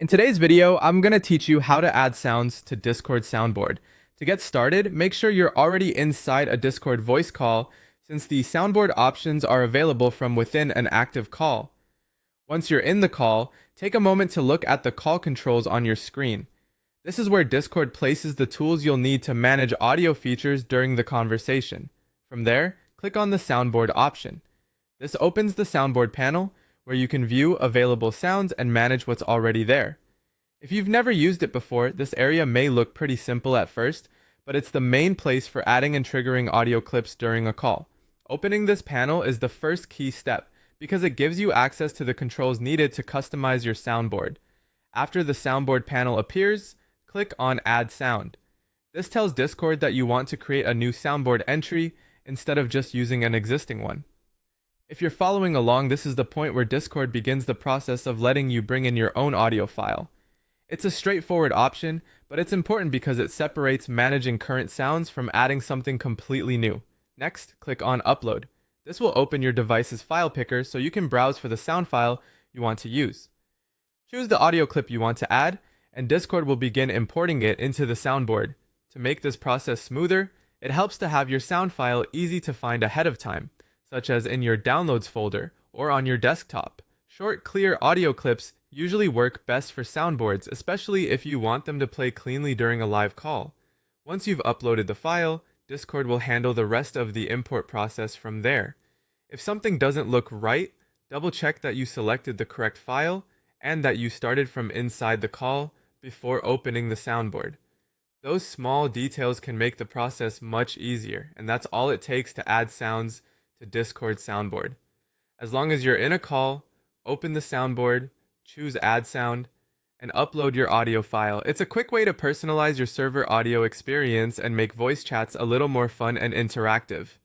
In today's video, I'm going to teach you how to add sounds to Discord Soundboard. To get started, make sure you're already inside a Discord voice call, since the Soundboard options are available from within an active call. Once you're in the call, take a moment to look at the call controls on your screen. This is where Discord places the tools you'll need to manage audio features during the conversation. From there, click on the Soundboard option. This opens the Soundboard panel, where you can view available sounds and manage what's already there. If you've never used it before, this area may look pretty simple at first, but it's the main place for adding and triggering audio clips during a call. Opening this panel is the first key step, because it gives you access to the controls needed to customize your soundboard. After the soundboard panel appears, click on Add Sound. This tells Discord that you want to create a new soundboard entry instead of just using an existing one. If you're following along, this is the point where Discord begins the process of letting you bring in your own audio file. It's a straightforward option, but it's important because it separates managing current sounds from adding something completely new. Next, click on Upload. This will open your device's file picker so you can browse for the sound file you want to use. Choose the audio clip you want to add, and Discord will begin importing it into the soundboard. To make this process smoother, it helps to have your sound file easy to find ahead of time, such as in your Downloads folder or on your desktop. Short, clear audio clips usually work best for soundboards, especially if you want them to play cleanly during a live call. Once you've uploaded the file, Discord will handle the rest of the import process from there. If something doesn't look right, double check that you selected the correct file and that you started from inside the call before opening the soundboard. Those small details can make the process much easier, and that's all it takes to add sounds to Discord Soundboard. As long as you're in a call, open the soundboard, choose Add Sound, and upload your audio file. It's a quick way to personalize your server audio experience and make voice chats a little more fun and interactive.